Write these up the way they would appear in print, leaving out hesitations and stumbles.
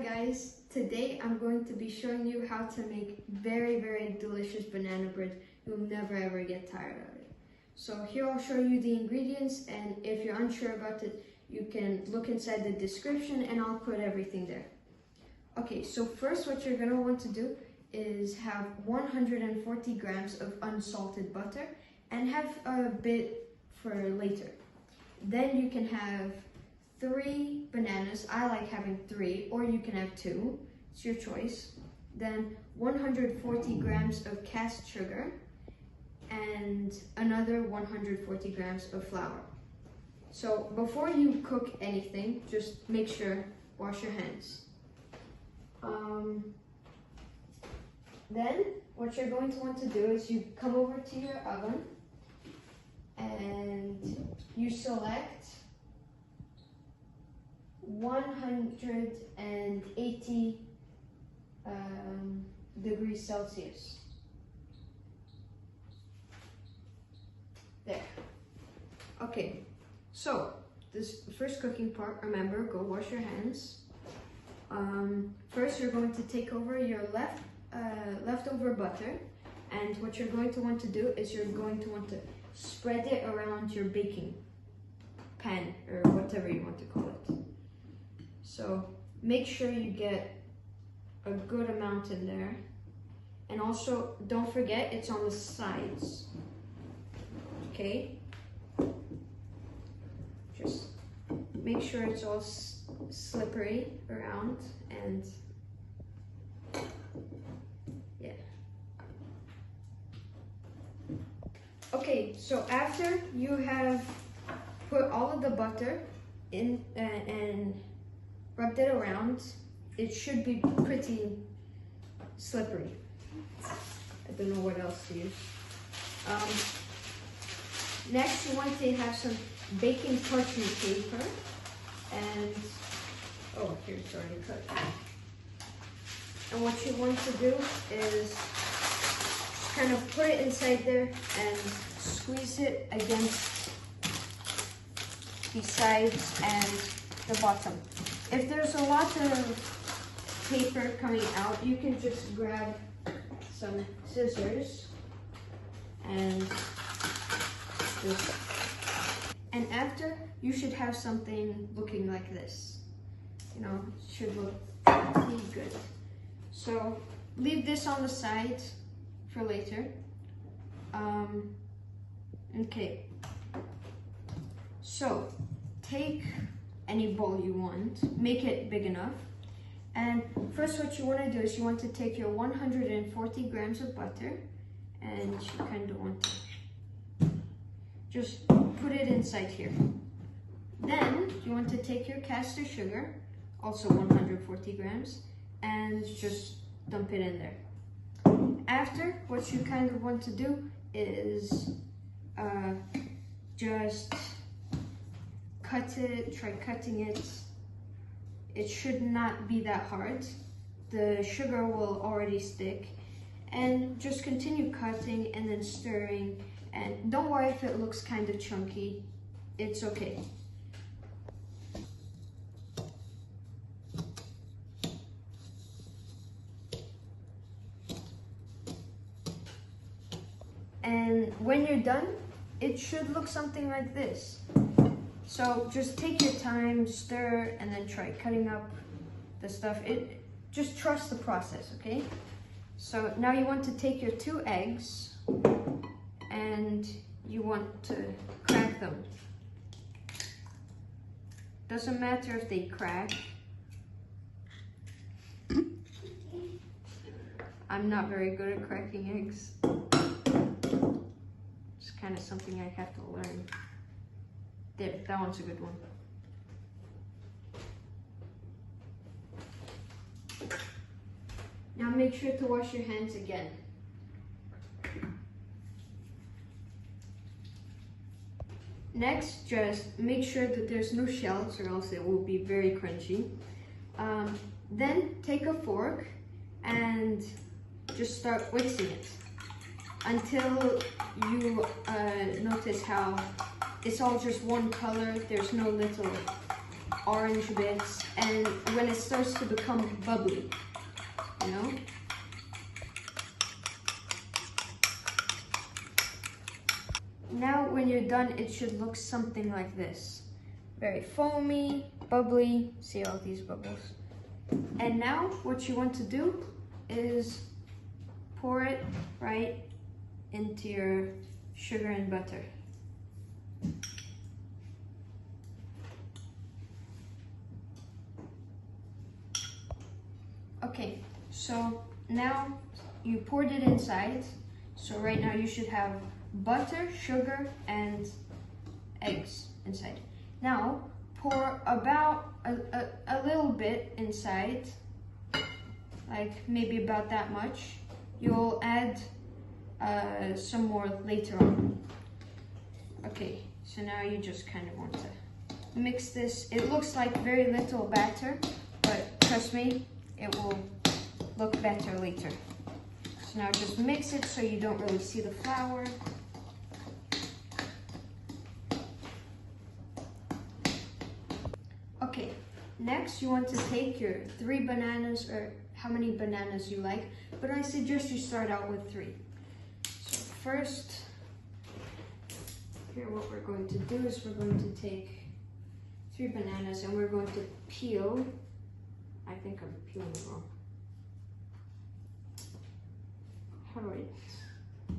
guys, today I'm going to be showing you how to make very delicious banana bread. You'll never ever get tired of it. So here I'll show you the ingredients, and if you're unsure about it, you can look inside the description and I'll put everything there. Okay, so first what you're going to want to do is have 140 grams of unsalted butter and have a bit for later. Then you can have 3 bananas. I like having 3, or you can have 2. It's your choice. Then 140 grams of cast sugar and another 140 grams of flour. So before you cook anything, just make sure, wash your hands. Then what you're going to want to do is you come over to your oven and you select 180 degrees Celsius. There. Okay, so this first cooking part, remember, go wash your hands. First you're going to take over your leftover butter, and what you're going to want to do is you're going to want to spread it around your baking pan, or whatever you want to call it. So make sure you get a good amount in there, and also don't forget it's on the sides. Okay, just make sure it's all slippery around, and yeah. Okay, so after you have put all of the butter in and rubbed it around, it should be pretty slippery. I don't know what else to use. Next, you want to have some baking parchment paper, and oh, here it's already cut. And what you want to do is kind of put it inside there and squeeze it against the sides and the bottom. If there's a lot of paper coming out, you can just grab some scissors and just, and after you should have something looking like this. You know, it should look pretty good. So leave this on the side for later. Okay, so take any bowl you want, make it big enough, and first what you want to do is you want to take your 140 grams of butter, and you kind of want to just put it inside here. Then you want to take your caster sugar, also 140 grams, and just dump it in there. After, what you kind of want to do is just cut it, try cutting it. It should not be that hard. The sugar will already stick, and just continue cutting and then stirring, and don't worry if it looks kind of chunky, it's okay. And when you're done, it should look something like this. So just take your time, stir, and then try cutting up the stuff. Just trust the process, okay? So now you want to take your 2 eggs and you want to crack them. Doesn't matter if they crack. I'm not very good at cracking eggs. It's kind of something I have to learn. There, that one's a good one. Now make sure to wash your hands again. Next, just make sure that there's no shells, or else it will be very crunchy. Then take a fork and just start whipping it until you notice how it's all just one color. There's no little orange bits, and when it starts to become bubbly, you know? Now when you're done, it should look something like this. Very foamy, bubbly, see all these bubbles. And now what you want to do is pour it right into your sugar and butter. Okay, so now you poured it inside. So right now you should have butter, sugar, and eggs inside. Now pour about a little bit inside, like maybe about that much. You'll add some more later on. Okay, so now you just kind of want to mix this. It looks like very little batter, but trust me, it will look better later. So now just mix it so you don't really see the flour. Okay, next you want to take your 3 bananas, or how many bananas you like, but I suggest you start out with 3. So first, here what we're going to do is we're going to take 3 bananas and we're going to peel. I think I'm peeling it wrong. How do I?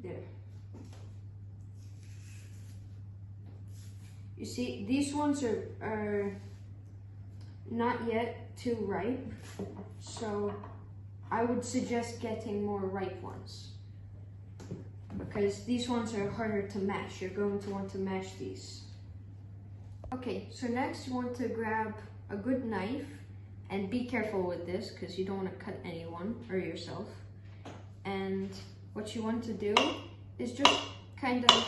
There. You see, these ones are not yet too ripe, so I would suggest getting more ripe ones, because these ones are harder to mash. You're going to want to mash these. Okay, so next you want to grab a good knife, and be careful with this because you don't want to cut anyone or yourself. And what you want to do is just kind of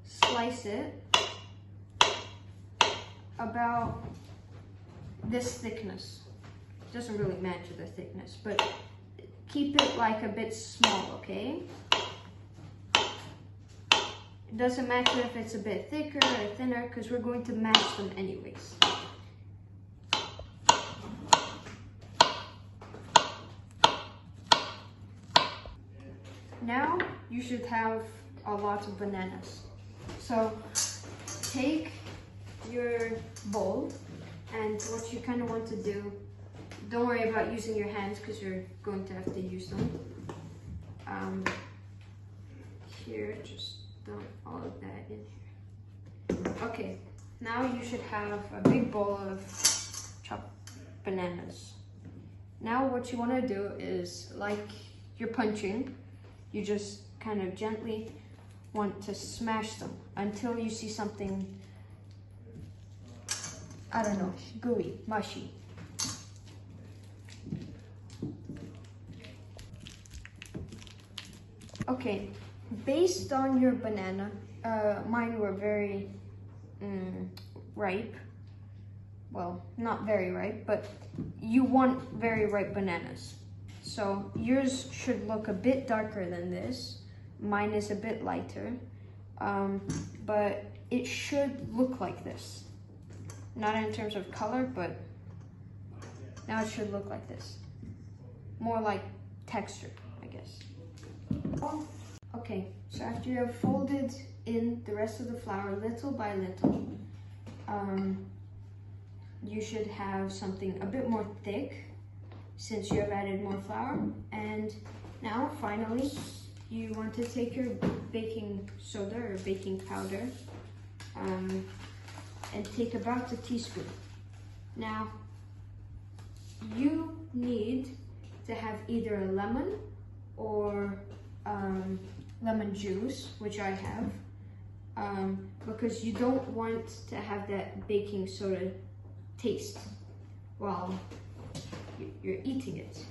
slice it about this thickness. It doesn't really matter the thickness, but keep it like a bit small, okay? It doesn't matter if it's a bit thicker or thinner because we're going to mash them anyways. Now you should have a lot of bananas. So take your bowl, and what you kind of want to do, don't worry about using your hands because you're going to have to use them. Here, just dump all of that in here. Okay, now you should have a big bowl of chopped bananas. Now what you want to do is, like you're punching, you just kind of gently want to smash them until you see something, I don't know, gooey, mushy. Okay, based on your banana, mine were very ripe. Well, not very ripe, but you want very ripe bananas. So yours should look a bit darker than this. Mine is a bit lighter, but it should look like this. Not in terms of color, but now it should look like this. More like texture, I guess. Okay, so after you have folded in the rest of the flour little by little, you should have something a bit more thick since you have added more flour. And now finally you want to take your baking soda or baking powder and take about a teaspoon. Now you need to have either a lemon or lemon juice, which I have, because you don't want to have that baking soda taste while you're eating it.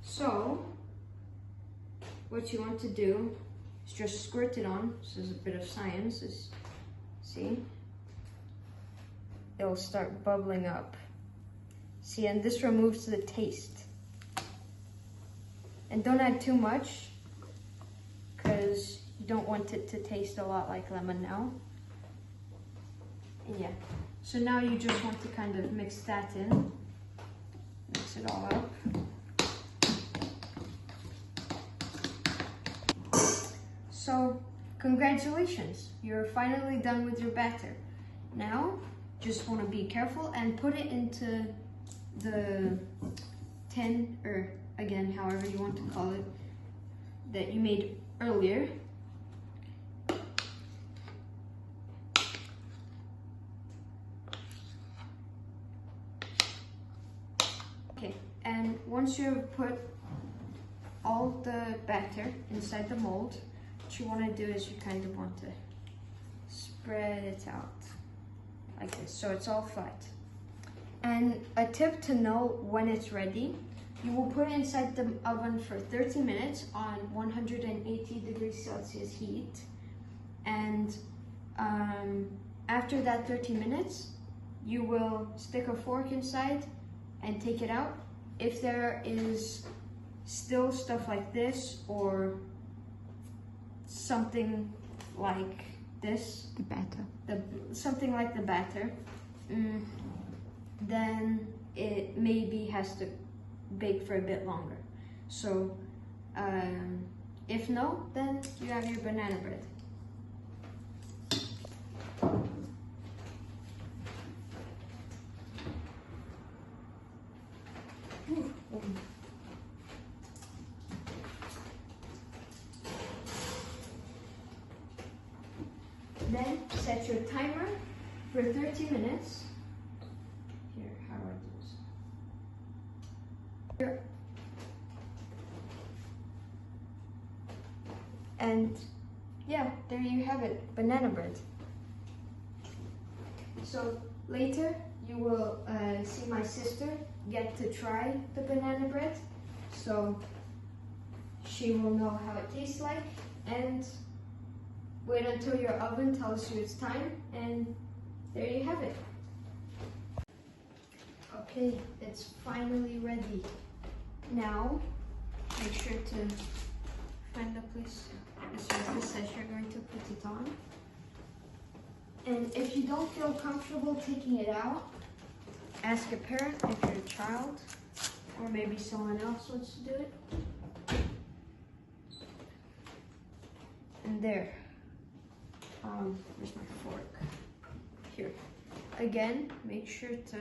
So what you want to do is just squirt it on. This is a bit of science. See? It'll start bubbling up. See, and this removes the taste. And don't add too much because you don't want it to taste a lot like lemon now. Yeah. So now you just want to kind of mix that in. Mix it all up. So, congratulations, you're finally done with your batter. Now, just want to be careful and put it into the tin, or again, however you want to call it, that you made earlier. Okay, and once you've put all the batter inside the mold, what you want to do is you kind of want to spread it out like this, so it's all flat. And a tip to know when it's ready, you will put it inside the oven for 30 minutes on 180 degrees Celsius heat. And after that 30 minutes, you will stick a fork inside and take it out. If there is still stuff like this or something like this, the batter, something like the batter, then it maybe has to bake for a bit longer. So if no, then you have your banana bread. Then set your timer for 30 minutes. Here, how do I do this? Here. And yeah, there you have it, banana bread. So later you will see my sister get to try the banana bread. So she will know how it tastes like, and wait until your oven tells you it's time, and there you have it. Okay, it's finally ready. Now, make sure to find the place as this says you're going to put it on. And if you don't feel comfortable taking it out, ask a parent if you're a child, or maybe someone else wants to do it. And there. Where's my fork? Here. Again, make sure to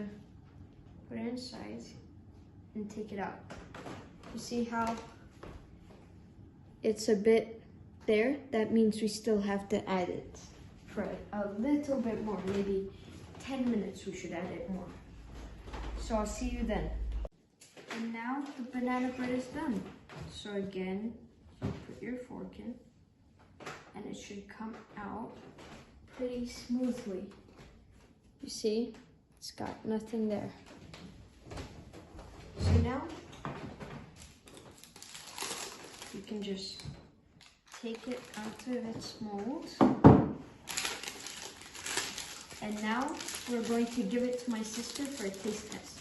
put it inside and take it out. You see how it's a bit there? That means we still have to add it for a little bit more, maybe 10 minutes we should add it more. So I'll see you then. And now the banana bread is done. So again, you put your fork in, and it should come out pretty smoothly. You see, it's got nothing there. So now, you can just take it out of its mold. And now, we're going to give it to my sister for a taste test.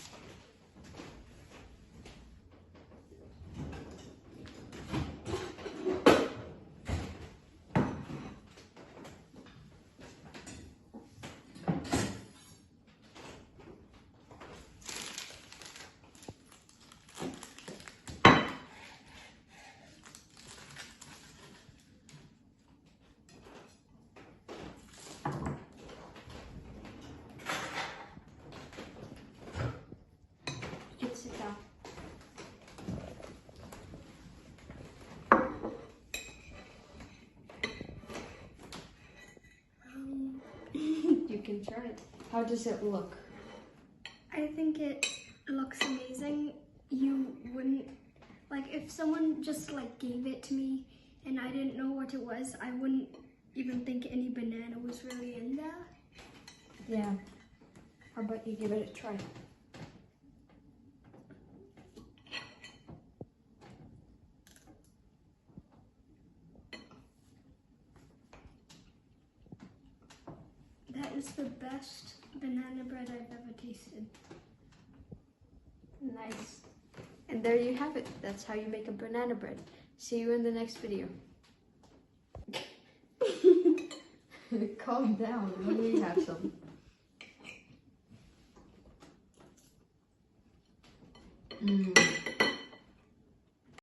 Sit down. You can try it. How does it look? I think it looks amazing. You wouldn't, like, if someone just like gave it to me and I didn't know what it was, I wouldn't even think any banana was really in there. Yeah. How about you give it a try? That is the best banana bread I've ever tasted. Nice. And there you have it. That's how you make a banana bread. See you in the next video. Calm down. Let me have some. Mm.